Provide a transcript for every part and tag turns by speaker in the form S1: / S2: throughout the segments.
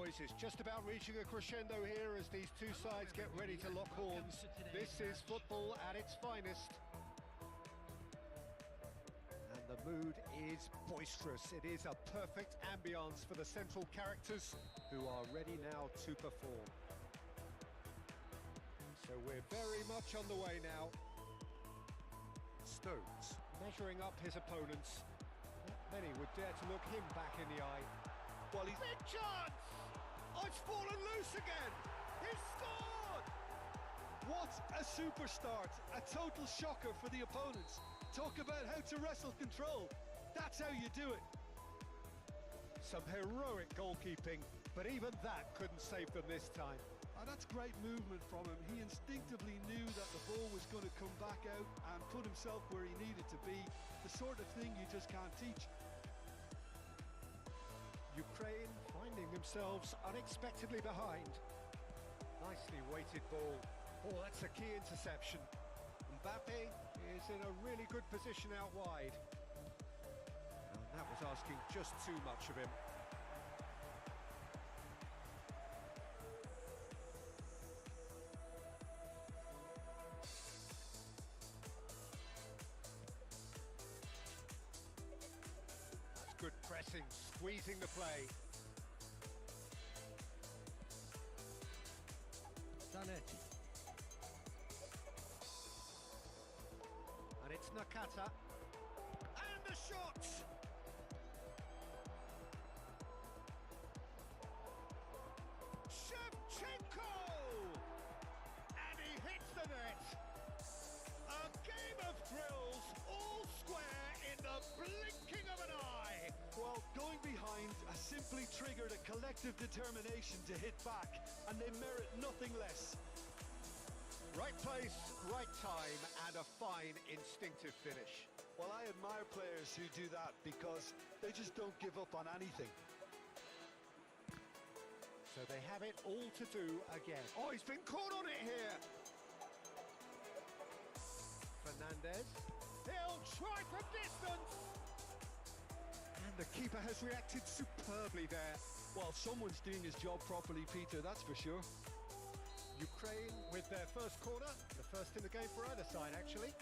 S1: noise is just about reaching a crescendo here as these two sides get ready to lock horns. This is football at its finest. And the mood is boisterous. It is a perfect ambience for the central characters who are ready now to perform. So we're very much on the way now. Stones measuring up his opponents. Not many would dare to look him back in the eye. Well, he's... Big chance! Oh, it's fallen loose again! He's scored!
S2: What a super start! A total shocker for the opponents. Talk about how to wrestle control. That's how you do it.
S1: Some heroic goalkeeping, but even that couldn't save them this time.
S2: Oh, that's great movement from him. He instinctively knew that the ball was going to come back out and put himself where he needed to be. The sort of thing you just can't teach.
S1: Ukraine finding themselves unexpectedly behind. Nicely weighted ball. Oh, that's a key interception. Mbappe is in a really good position out wide. And that was asking just too much of him. Good pressing, squeezing the play. Zanetti. And it's Nakata. And the shot! Shevchenko! And he hits the net. A game of thrills, all square in the blinking of an eye.
S2: Well, going behind has simply triggered a collective determination to hit back, and they merit nothing less.
S1: Right place, right time, and a fine instinctive finish.
S2: Well, I admire players who do that because they just don't give up on anything.
S1: So they have it all to do again. Oh, he's been caught on it here. Fernandez. He'll try from distance. And the keeper has reacted superbly there.
S2: Well, someone's doing his job properly, Peter, that's for sure.
S1: Ukraine with their first corner, the first in the game for either side, actually.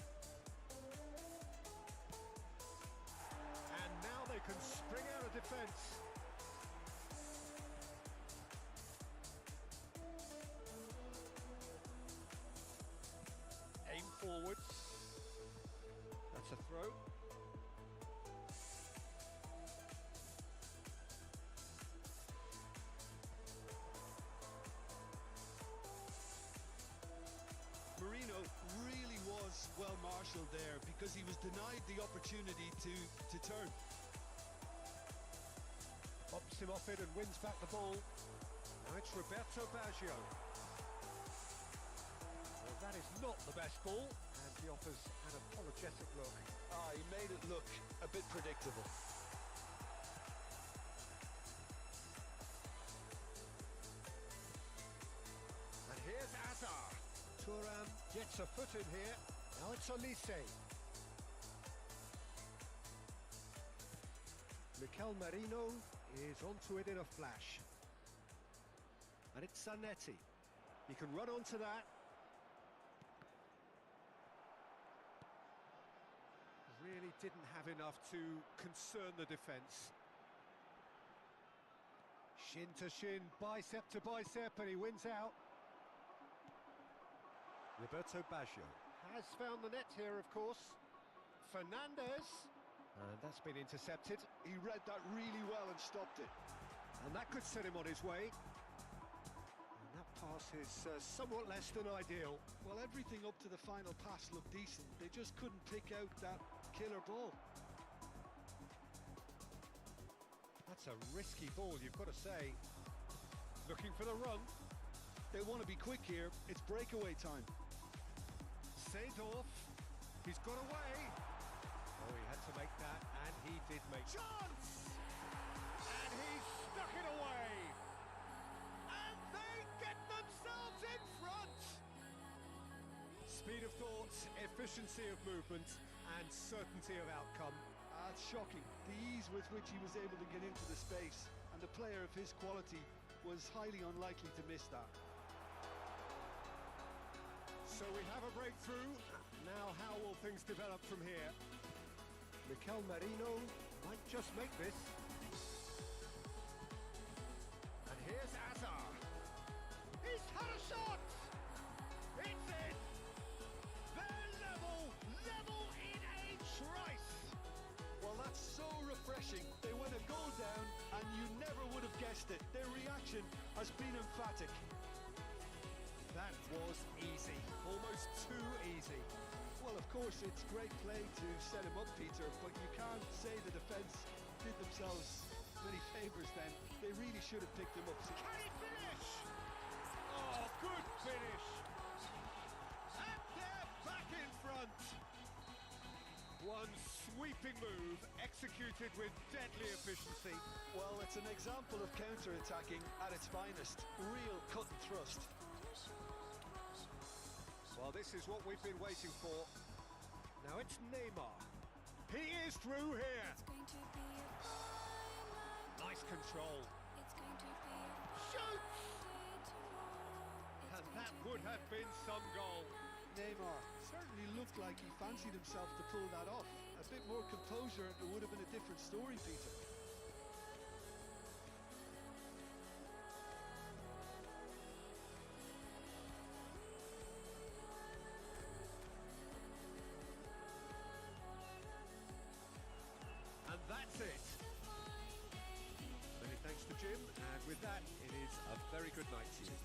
S1: And now they can spring out of defence. Aim forwards. That's a throw.
S2: Marino really was well marshalled there because he was denied the opportunity to turn.
S1: Pops him off it and wins back the ball. Now it's Roberto Baggio. Well, that is not the best ball, and he offers an apologetic look.
S2: Ah, he made it look a bit predictable.
S1: And here's Azar. Thuram gets a foot in here. Now it's Olise. Mikel Merino is onto it in a flash. And it's Zanetti. He can run onto that. Really didn't have enough to concern the defence. Shin to shin, bicep to bicep, and he wins out. Roberto Baggio has found the net here, of course. Fernandez, and that's been intercepted.
S2: He read that really well and stopped it.
S1: And that could set him on his way. And that pass is somewhat less than ideal.
S2: Well, everything up to the final pass looked decent. They just couldn't pick out that killer ball.
S1: That's a risky ball, you've got to say. Looking for the run.
S2: They want to be quick here. It's breakaway time.
S1: Seedorf, he's got away. Oh, he had to make that, and he did make chance! And he stuck it away! And they get themselves in front! Speed of thought, efficiency of movement, and certainty of outcome.
S2: That's shocking. The ease with which he was able to get into the space, and a player of his quality was highly unlikely to miss that.
S1: So we have a breakthrough. Now how will things develop from here? Mikel Merino might just make this. And here's Azar. He's had a shot! It's in! They're level in a trice!
S2: Well, that's so refreshing. They went a goal down and you never would have guessed it. Their reaction has been emphatic.
S1: That was easy, almost too easy.
S2: Well, of course, it's great play to set him up, Peter, but you can't say the defence did themselves many favours then. They really should have picked him up.
S1: Can he finish? Oh, good finish. And they're back in front. One sweeping move, executed with deadly efficiency.
S2: Well, it's an example of counter-attacking at its finest. Real cut and thrust.
S1: Well, this is what we've been waiting for. Now it's Neymar. He is through here. Nice control. Shoots! And that would have been some goal.
S2: Neymar certainly looked like he fancied himself to pull that off. A bit more composure and it would have been a different story, Peter.
S1: And that's it. Many thanks to Jim, and with that, it is a very good night to you.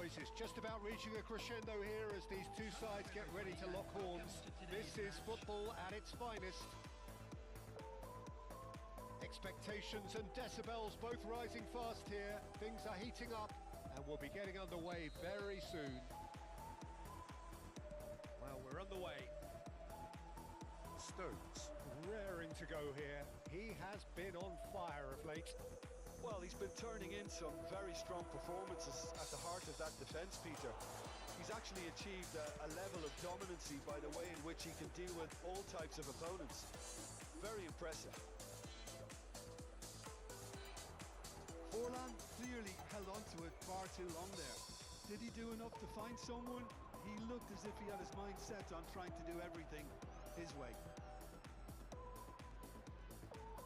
S1: boys, it's just about reaching a crescendo here as these two sides get ready to lock horns. This is football at its finest. Expectations and decibels both rising fast here. Things are heating up and we'll be getting underway very soon. Well, we're underway. Stones raring to go here. He has been on fire of late.
S2: Well, he's been turning in some very strong performances at the heart of that defence, Peter. He's actually achieved a level of dominancy by the way in which he can deal with all types of opponents. Very impressive. Forlan clearly held on to it far too long there. Did he do enough to find someone? He looked as if he had his mind set on trying to do everything his way.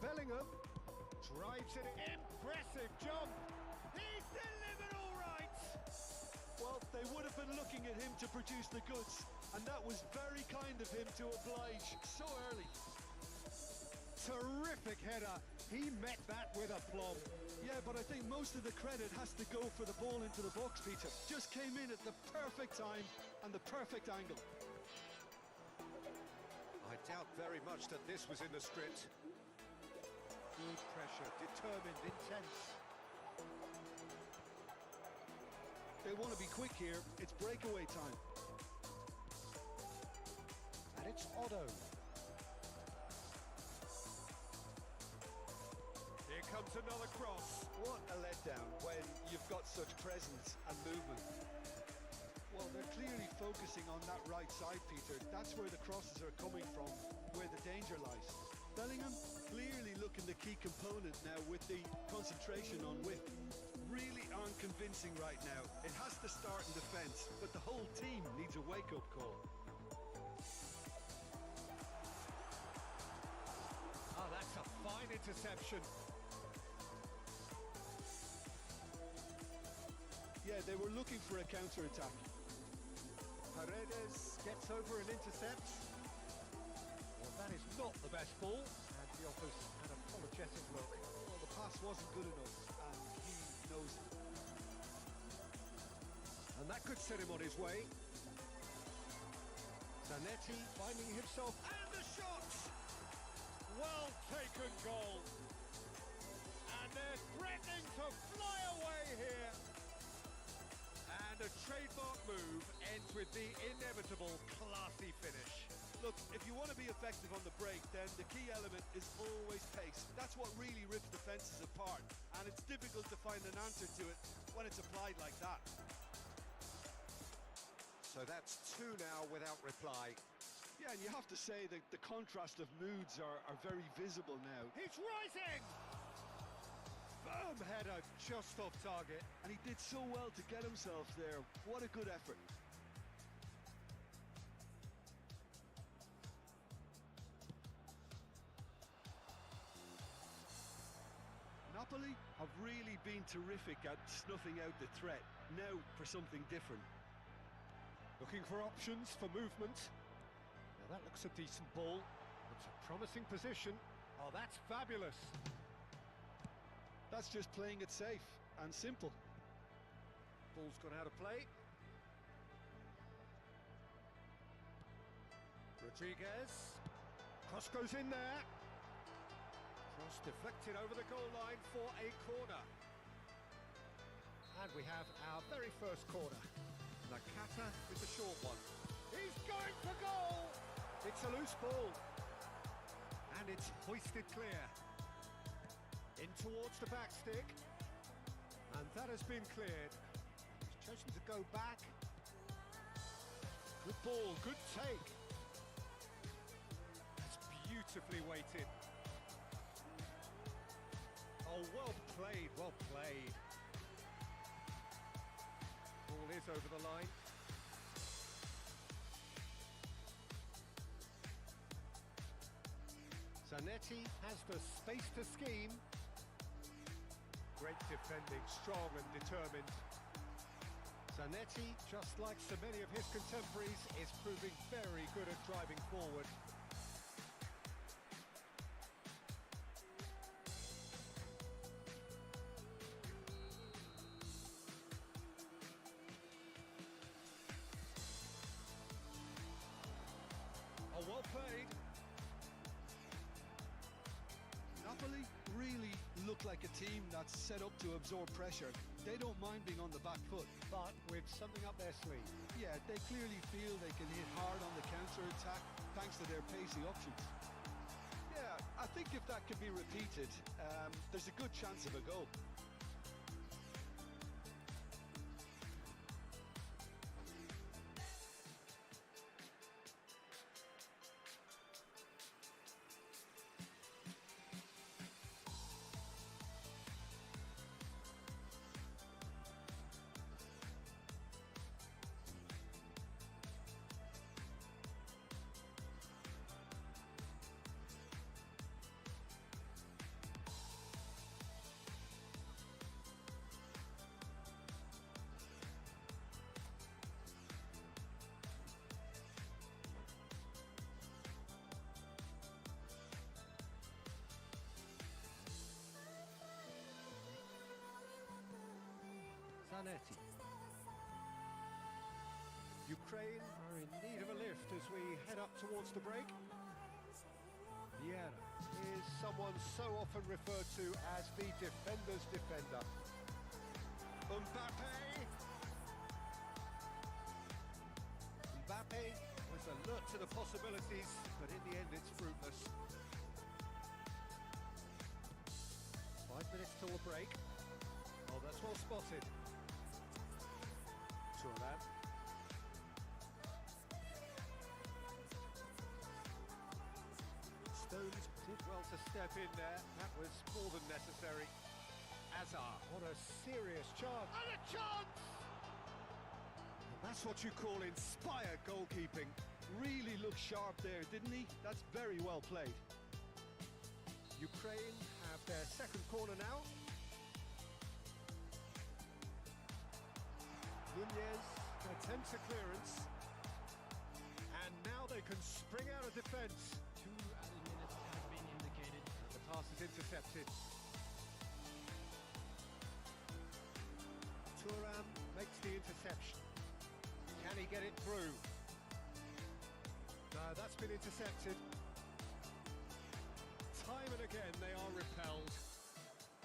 S1: Bellingham drives it. Impressive jump. He's delivered all right.
S2: Well, they would have been looking at him to produce the goods, and that was very kind of him to oblige so early.
S1: Terrific header. He met that with aplomb.
S2: Yeah, but I think most of the credit has to go for the ball into the box, Peter. Just came in at the perfect time and the perfect angle.
S1: I doubt very much that this was in the script. Good pressure, determined, intense.
S2: They want to be quick here. It's breakaway time.
S1: And it's Otto. Here comes another cross.
S2: What a letdown when you've got such presence and movement. Well, they're clearly focusing on that right side, Peter. That's where the crosses are coming from, where the danger lies. Bellingham clearly looking the key component now with the concentration on width. Really unconvincing right now. It has to start in defence, but the whole team needs a wake-up call.
S1: Oh, that's a fine interception.
S2: Yeah, they were looking for a counter-attack.
S1: Paredes gets over and intercepts. Well, that is not the best ball, and he offers an apologetic look.
S2: Well, the pass wasn't good enough, and he knows it.
S1: And that could set him on his way. Zanetti finding himself, and the shot! Well taken goal. And they're threatening to fly away here. And a trademark move ends with the inevitable classy finish.
S2: Look, if you want to be effective on the break, then the key element is always pace. That's what really rips defences apart, and it's difficult to find an answer to it when it's applied like that.
S1: So that's two now without reply.
S2: Yeah, and you have to say that the contrast of moods are very visible now.
S1: He's rising! Firm header just off target.
S2: And he did so well to get himself there. What a good effort. Napoli have really been terrific at snuffing out the threat. Now for something different.
S1: Looking for options for movement. Now that looks a decent ball. It's a promising position. Oh, that's fabulous.
S2: That's just playing it safe and simple.
S1: Ball's gone out of play. Rodriguez. Cross goes in there. Cross deflected over the goal line for a corner. And we have our very first corner. Nakata with the short one. He's going for goal! It's a loose ball. And it's hoisted clear. In towards the back stick. And that has been cleared. He's chosen to go back. Good ball, good take. It's beautifully weighted. Oh, well played, well played. Ball is over the line. Zanetti has the space to scheme. Great defending, strong and determined. Zanetti, just like so many of his contemporaries, is proving very good at driving forward.
S2: look like a team that's set up to absorb pressure. They don't mind being on the back foot.
S1: But with something up their sleeve.
S2: Yeah, they clearly feel they can hit hard on the counter-attack thanks to their pacey options. Yeah, I think if that can be repeated, there's a good chance of a goal.
S1: Ukraine are in need of a lift as we head up towards the break. Payeer is someone so often referred to as the defender's defender. Mbappe was alert to the possibilities, but in the end it's fruitless. 5 minutes till the break. Oh, that's well spotted. Turan. Stones did well to step in there. That was more than necessary. Azar. What a serious chance. And a chance! And that's what you call inspired goalkeeping.
S2: Really looked sharp there, didn't he? That's very well played.
S1: Ukraine have their second corner now. Nunez attempts a clearance. And now they can spring out of defence.
S3: 2 added minutes have been indicated.
S1: The pass is intercepted. Turan makes the interception. Can he get it through? No, that's been intercepted. Time and again they are repelled.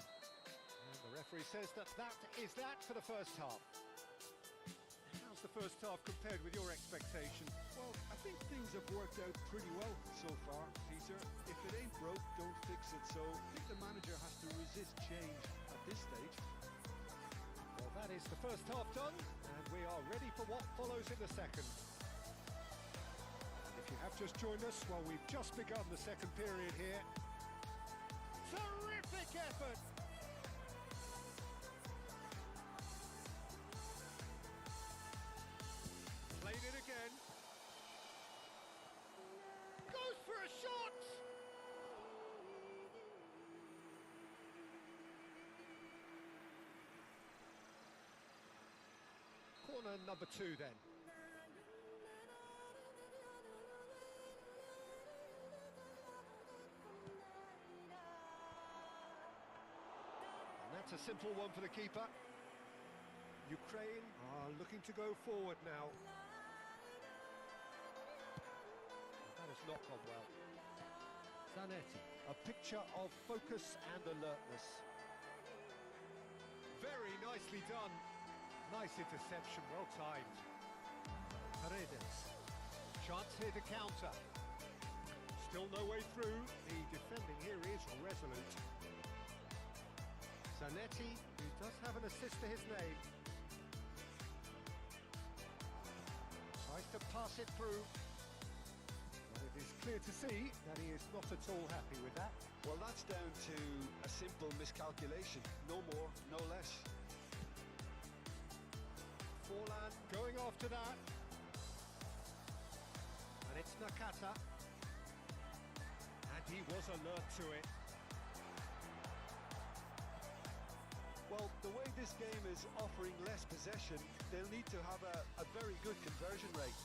S1: And the referee says that is that for the first half. How's the first half compared with your expectation?
S2: Well, I think things have worked out pretty well so far, Peter. If it ain't broke, don't fix it. So I think the manager has to resist change at this stage.
S1: Well, that is the first half done, and we are ready for what follows in the second. And if you have just joined us, well, we've just begun the second period here. Terrific effort! Played it again. Goes for a shot! Corner number 2 then. And that's a simple one for the keeper. Ukraine are looking to go forward now. That has not gone well. Zanetti, a picture of focus and alertness. Very nicely done. Nice interception, well timed. Paredes. Chance here to counter. Still no way through. The defending here is resolute. Zanetti, who does have an assist to his name. Tries to pass it through. But it is clear to see that he is not at all happy with that.
S2: Well, that's down to a simple miscalculation. No more, no less.
S1: Forlan going after that. And it's Nakata. And he was alert to it.
S2: Well, the way this game is offering less possession, they'll need to have a very good conversion rate.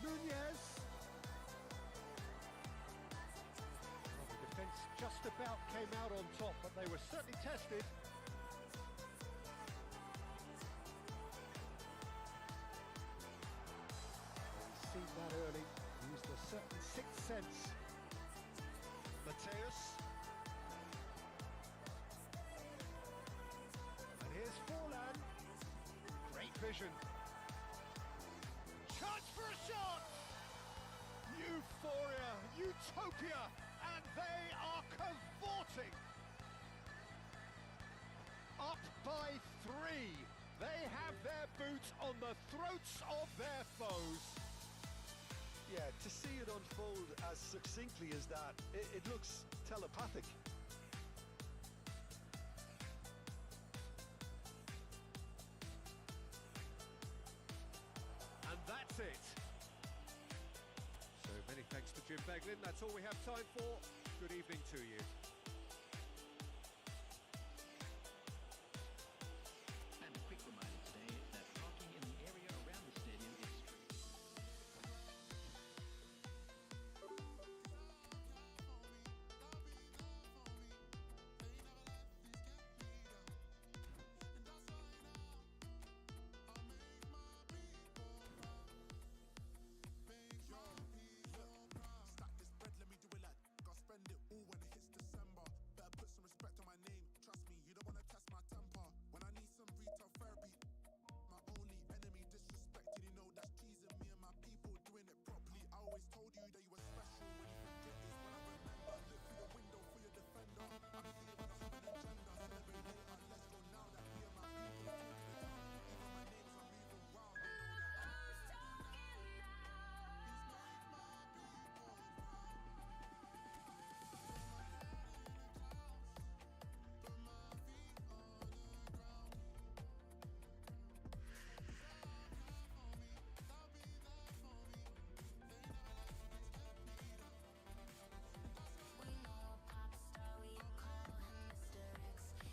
S1: Nunez. Well, the defence just about came out on top, but they were certainly tested. We've seen that early. Used a certain sixth sense. Mateus. possession. Chance for a shot! Euphoria, utopia, and they are cavorting. Up by 3. They have their boots on the throats of their foes.
S2: Yeah, to see it unfold as succinctly as that, it looks telepathic.
S1: And that's it. So many thanks to Jim Beglin. That's all we have time for. Good evening to you.
S3: And a quick reminder today that parking in the area around the stadium is strict.
S4: Stack this bread, let me do it like I'll spend it all when it hits December. Better put some respect on my name. Trust me, you don't wanna test my temper. When I need some retail therapy, my only enemy disrespected. You know that's cheesing me and my people doing it properly. I always told you that you were special. When you forget is when I remember. Look through the window for your defender. I'm here when I have an agenda. Celebrate later, let's go now. That me and my people are talking the town. Even my neighbors are moving wild. They know that
S5: We know a pop star, we call him Mr. X.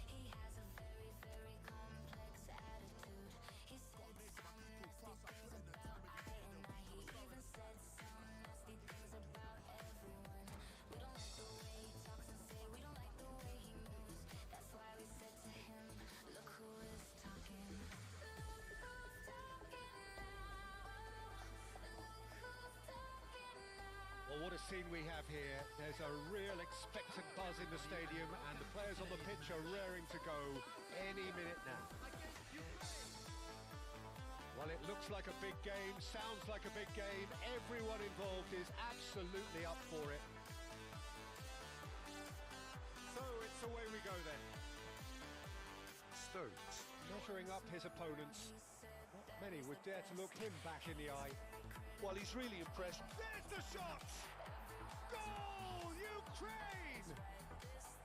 S5: He has a very, very complex attitude. He said some nasty things about I and I. He even said some nasty things about everyone. We don't like the way he talks and say we don't like the way he moves. That's why we said to him, look who is talking. Look who's talking now. Look who's talking now.
S1: Well, what a scene we have here. There's a real expectant buzz in the stadium, and the players on the pitch are raring to go any minute now. Well, it looks like a big game, sounds like a big game. Everyone involved is absolutely up for it. So it's away we go then.
S2: Stones.
S1: Measuring up his opponents. Not many would dare to look him back in the eye.
S2: Well, he's really impressed.
S1: There's the shot! Goal, Ukraine!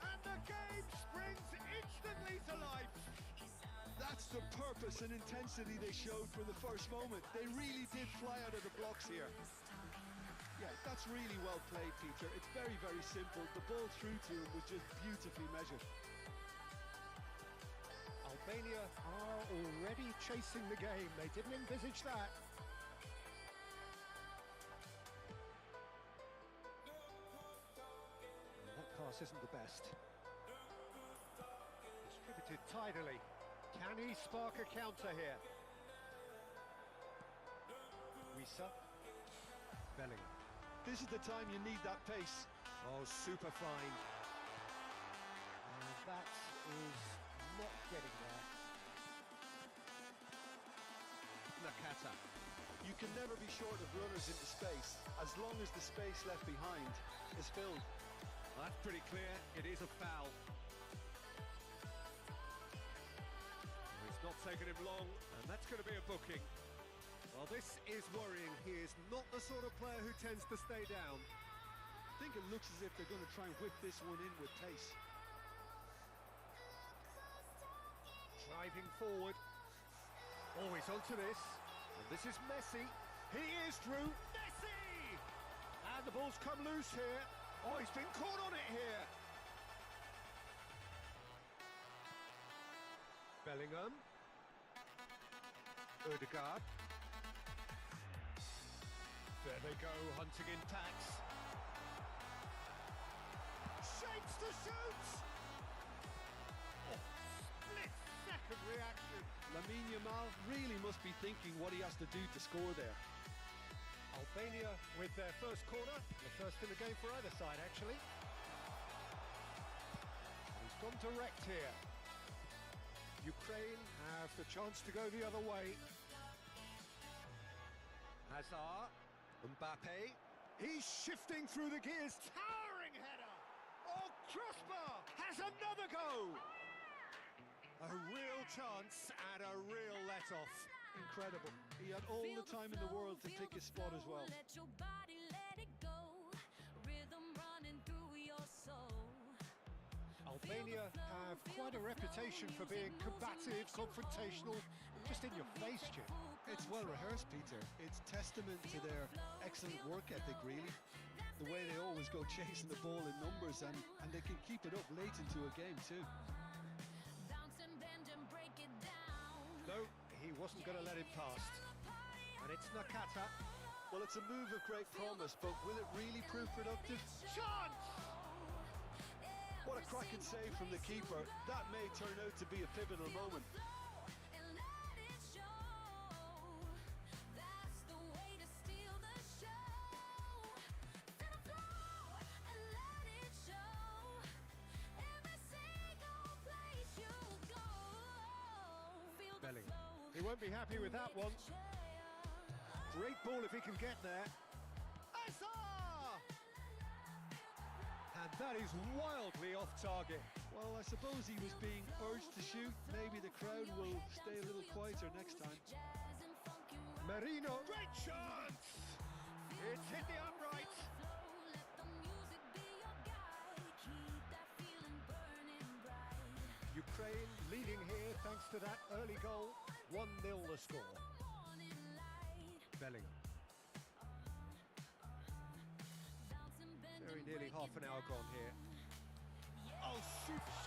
S1: And the game springs instantly to life.
S2: That's the purpose and intensity they showed from the first moment. They really did fly out of the blocks here. Yeah, that's really well played, Peter. It's very, very simple. The ball through to him was just beautifully measured.
S1: Albania are already chasing the game. They didn't envisage that. Well, that pass isn't the best. Distributed tidily. Can he spark a counter here? Wisa. Bellingham.
S2: This is the time you need that pace.
S1: Oh, super fine. And that is not getting there. Nakata.
S2: You can never be short of runners into space, as long as the space left behind is filled.
S1: That's pretty clear. It is a foul. It's not taken him long, and that's going to be a booking. Well, this is worrying. He is not the sort of player who tends to stay down.
S2: I think it looks as if they're going to try and whip this one in with pace.
S1: Driving forward. Always onto this. And this is Messi. He is through. Messi! And the ball's come loose here. Oh, he's been caught on it here. Bellingham. Ødegaard. There they go, hunting in tacks. Shapes to shoot! Oh, split-second reaction.
S2: Lamine Yamal really must be thinking what he has to do to score there.
S1: Albania with their first corner, the first in the game for either side, actually. He's gone direct here. Ukraine have the chance to go the other way. Hazard, Mbappe, he's shifting through the gears, towering header! Oh, crossbar, has another go! A real chance and a real let-off.
S2: Incredible. He had all the time in the world to pick his spot as well.
S5: Let your body let it go. Rhythm running through your soul.
S1: Albania have quite a reputation for being combative, confrontational, just in your face, Jim.
S2: It's well rehearsed, Peter. It's testament to their excellent work ethic, really. The way they always go chasing the ball in numbers, and they can keep it up late into a game too.
S5: Bounce and bend and break it down.
S1: No, he wasn't going to let him past. And it's Nakata.
S2: Well, it's a move of great promise, but will it really prove productive?
S1: Chance!
S2: What a cracking save from the keeper. That may turn out to be a pivotal moment.
S5: And let it show. That's the way to steal the show. To the floor and let it show. Every single place you go. Feel the
S1: Belling.
S5: flow.
S1: He won't be happy with that one. Great ball if he can get there. Hazard! And that is wildly off target.
S2: Well, I suppose he was being urged to shoot. Maybe the crowd will stay a little quieter next time.
S1: Marino, great chance! It's hit the upright.
S5: Let the music be your guide. Keep that feeling burning bright.
S1: Ukraine leading here thanks to that early goal. 1-0 the score.
S5: Morning light.
S1: Bellingham.
S5: Bounce and bend
S1: Very
S5: and
S1: nearly
S5: break
S1: half
S5: it
S1: an hour
S5: down.
S1: gone here. Oh, shoots!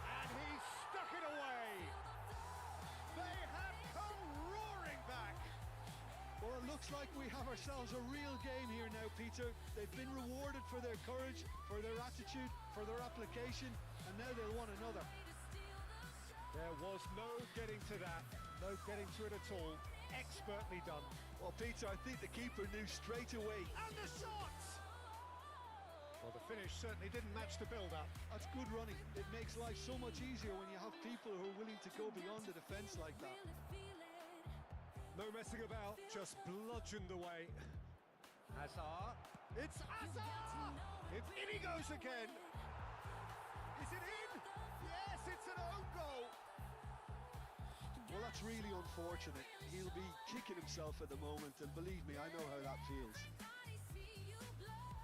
S1: And he stuck it away! They have come roaring back!
S2: Well, it looks like we have ourselves a real game here now, Peter. They've been rewarded for their courage, for their attitude, for their application, and now they'll want another.
S1: There was no getting to that, no getting to it at all. Expertly done.
S2: Well, Peter, I think the keeper knew straight away.
S1: And the shot! Well, the finish certainly didn't match the build-up.
S2: That's good running. It makes life so much easier when you have people who are willing to go beyond the defence like that.
S1: No messing about, just bludgeoned away. Hazard. It's Hazard! It's in he goes again. Is it in? Yes, it's an own goal.
S2: Well, that's really unfortunate. He'll be kicking himself at the moment, and believe me, I know how that feels.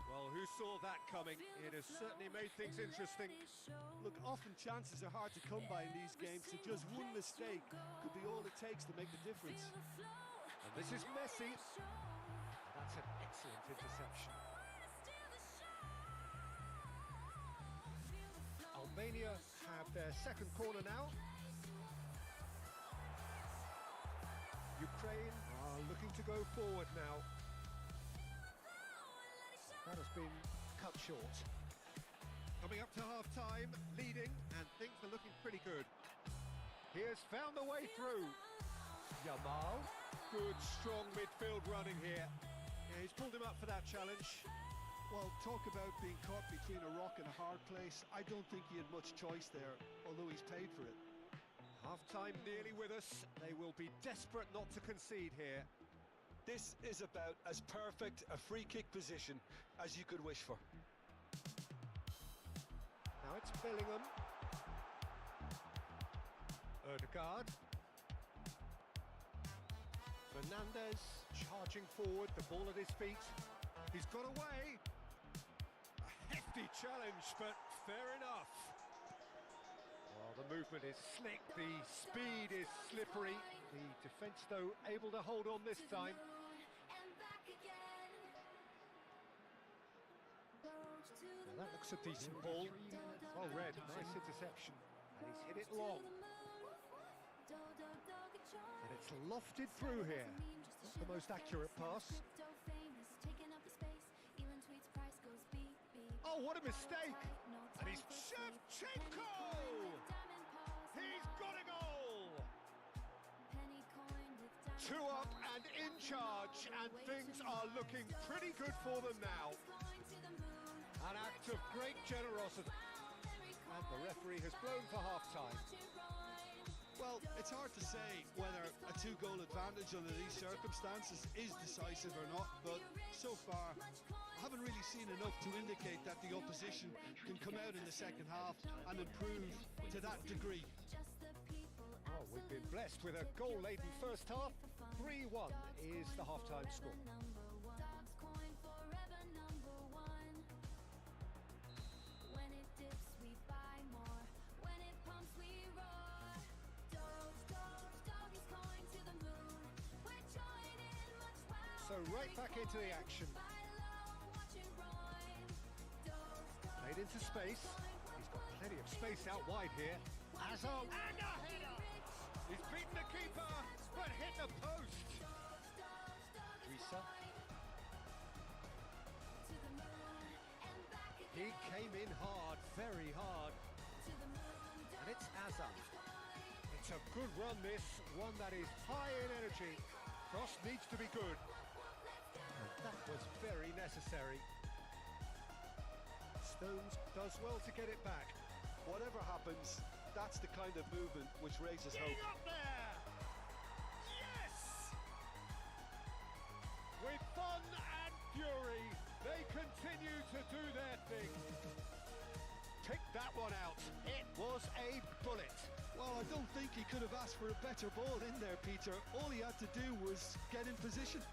S1: Well, who saw that coming? It has certainly made things interesting.
S2: Look, often chances are hard to come by in these games, so just one mistake could be all it takes to make the difference.
S1: And this is Messi. That's an excellent interception. Albania have their second corner now. Ukraine are looking to go forward now. That has been cut short. Coming up to half-time, leading, and things are looking pretty good. He has found the way through. Yamal, good, strong midfield running here. Yeah, he's pulled him up for that challenge.
S2: Well, talk about being caught between a rock and a hard place. I don't think he had much choice there, although he's paid for it.
S1: Half-time nearly with us. They will be desperate not to concede here.
S2: This is about as perfect a free kick position as you could wish for.
S1: Now it's Bellingham. Erdegaard. Fernandez charging forward, the ball at his feet. He's got away. A hefty challenge, but fair enough. Well, the movement is slick, the speed is slippery. The defence, though, able to hold on this time. Well, that looks a decent ball. Well read, nice interception. And he's hit it long. And it's lofted through here. Not the most accurate pass. Oh, what a mistake! And he's Shevchenko! He's got a goal! 2 up and in charge, and things are looking pretty good for them now. An act of great generosity. And the referee has blown for half-time.
S2: Well, it's hard to say whether a 2-goal advantage under these circumstances is decisive or not, but so far I haven't really seen enough to indicate that the opposition can come out in the second half and improve to that degree.
S1: Oh, we've been blessed with a goal-laden first half. 3-1 is the half-time score. So right back into the action. Played into space. He's got plenty of space out wide here. Azar and a header! He's beaten the keeper, but hit the post. Risa. He came in hard, very hard. And it's Azar. It's a good run, this. One that is high in energy. Cross needs to be good. And that was very necessary. Stones does well to get it back.
S2: Whatever happens, that's the kind of movement which raises hope.
S1: Getting up there! Yes! With fun and fury, they continue to do their thing. Pick that one out. It was a bullet.
S2: Well, I don't think he could have asked for a better ball in there, Peter. All he had to do was get in position.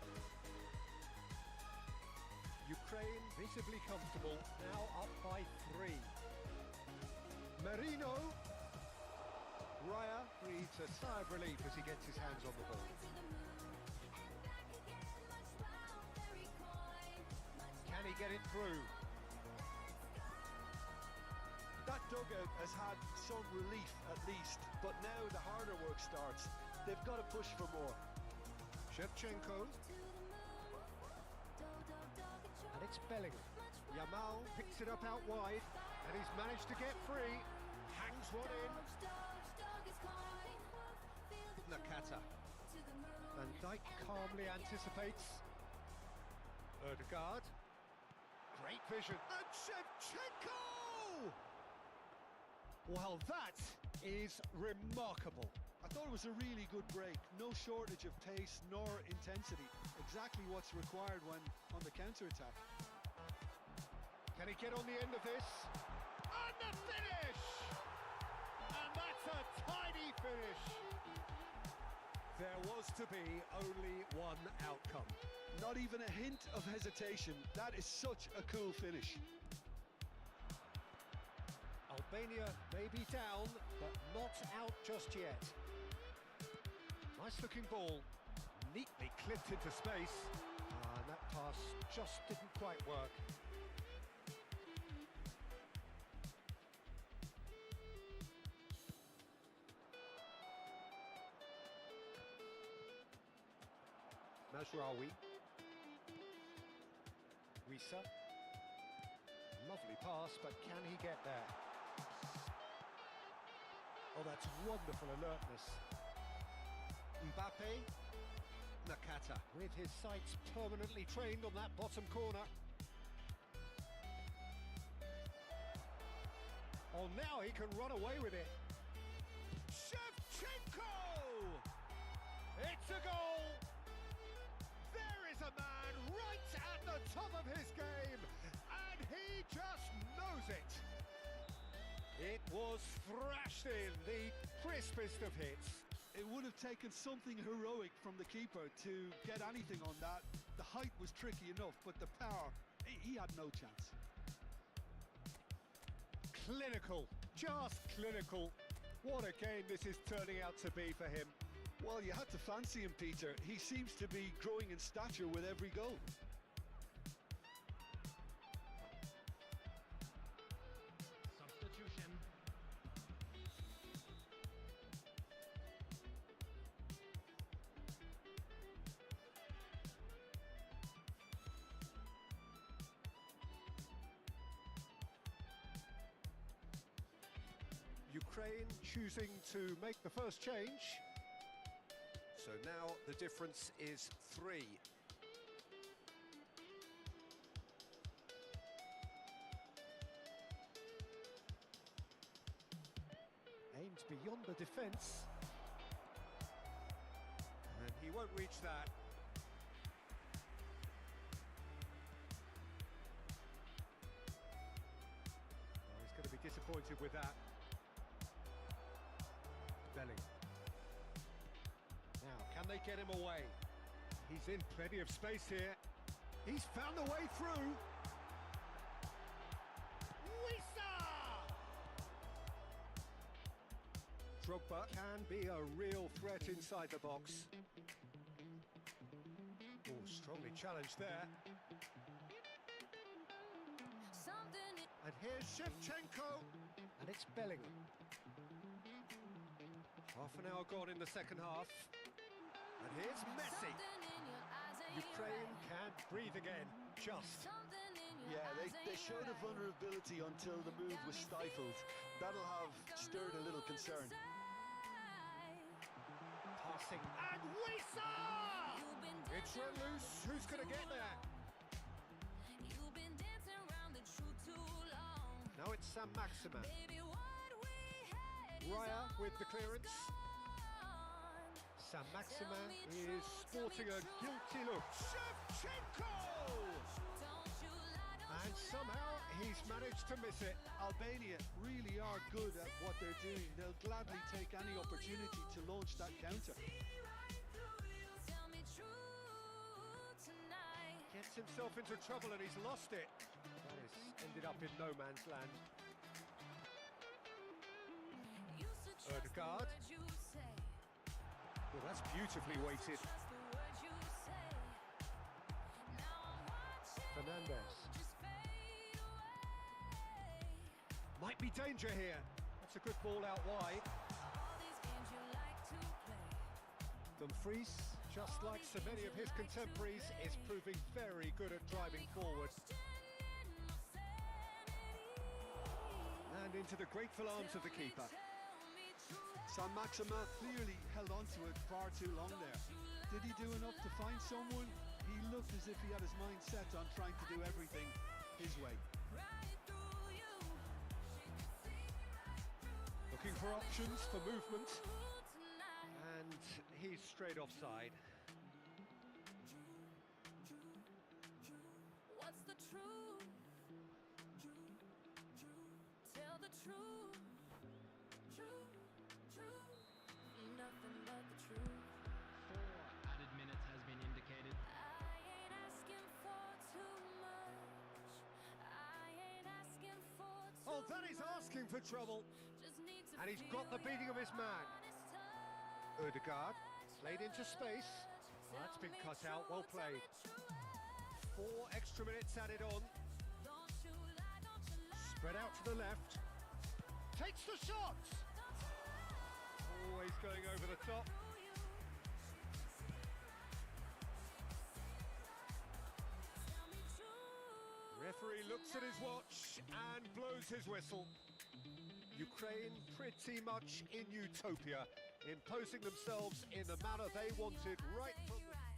S1: Ukraine visibly comfortable, now up by 3. Merino. Raya breathes a sigh of relief as he gets his hands on the ball. Can he get it through?
S2: That dugout has had some relief at least, but now the harder work starts. They've got to push for more.
S1: Shevchenko. And it's Bellingham. Yamal picks it up out wide, and he's managed to get free. Hangs one in. Nakata. Van Dijk calmly anticipates. Ødegaard. Great vision. And Shevchenko! Well, that is remarkable.
S2: I thought it was a really good break. No shortage of pace nor intensity. Exactly what's required when on the counter-attack.
S1: Can he get on the end of this? And the finish! And that's a tidy finish. There was to be only one outcome.
S2: Not even a hint of hesitation. That is such a cool finish.
S1: Albania may be down, but not out just yet. Nice looking ball, neatly clipped into space. And that pass just didn't quite work. Mazraoui. Risa. Lovely pass, but can he get there? Oh, that's wonderful alertness. Mbappe. Nakata. With his sights permanently trained on that bottom corner. Oh, now he can run away with it. Shevchenko! It's a goal! There is a man right at the top of his game, and he just knows it. It was thrashed in, the crispest of hits.
S2: It would have taken something heroic from the keeper to get anything on that. The height was tricky enough, but the power, he had no chance.
S1: Clinical, just clinical. What a game this is turning out to be for him.
S2: Well, you had to fancy him, Peter. He seems to be growing in stature with every goal.
S3: Substitution.
S1: Ukraine choosing to make the first change. So now the difference is 3. Aimed beyond the defence. won't reach that. Oh, he's going to be disappointed with that. Belling. Now, can they get him away? He's in plenty of space here. He's found a way through. Drogba can be a real threat inside the box. Oh, strongly challenged there. And here's Shevchenko. And it's Bellingham. Half an hour gone in the second half. And here's Messi. Ukraine can't breathe again. Just.
S2: Yeah, they showed a vulnerability until the move was stifled. That'll have stirred a little concern.
S1: Passing, and Wisa! It's run loose. Who's going to get there? Now it's Sam Maximin. Raya with the clearance. Sam Maximin is sporting a guilty look. Shevchenko! And somehow he's managed to miss it.
S2: Albania really are good at what they're doing. They'll gladly take any opportunity to launch that counter.
S1: Gets himself into trouble and he's lost it. That has ended up in no man's land. Ødegaard. Well, that's beautifully weighted. Fernandez. Might be danger here. That's a good ball out wide. Dumfries, just like so many of his contemporaries, is proving very good at driving forward. And into the grateful arms of the keeper.
S2: Sam Maximin clearly held on to it far too long there. Did he do enough to find someone? He looked as if he had his mind set on trying to do everything his way.
S1: Looking for options for movement. And he's straight offside.
S5: What's the truth? Tell the truth. Nothing but the truth.
S3: 4 added minutes has been indicated.
S5: I ain't asking for too much. I ain't asking for too
S1: Oh, that is asking for trouble.
S5: Just need to
S1: And he's got the beating of his man. Ødegaard, played into space. Well, that's been cut out, well played. 4 extra minutes added on. Spread out to the left. Takes the shot! Always going over the top. Referee looks at his watch and blows his whistle. Ukraine pretty much in utopia, imposing themselves in the manner they wanted right from the...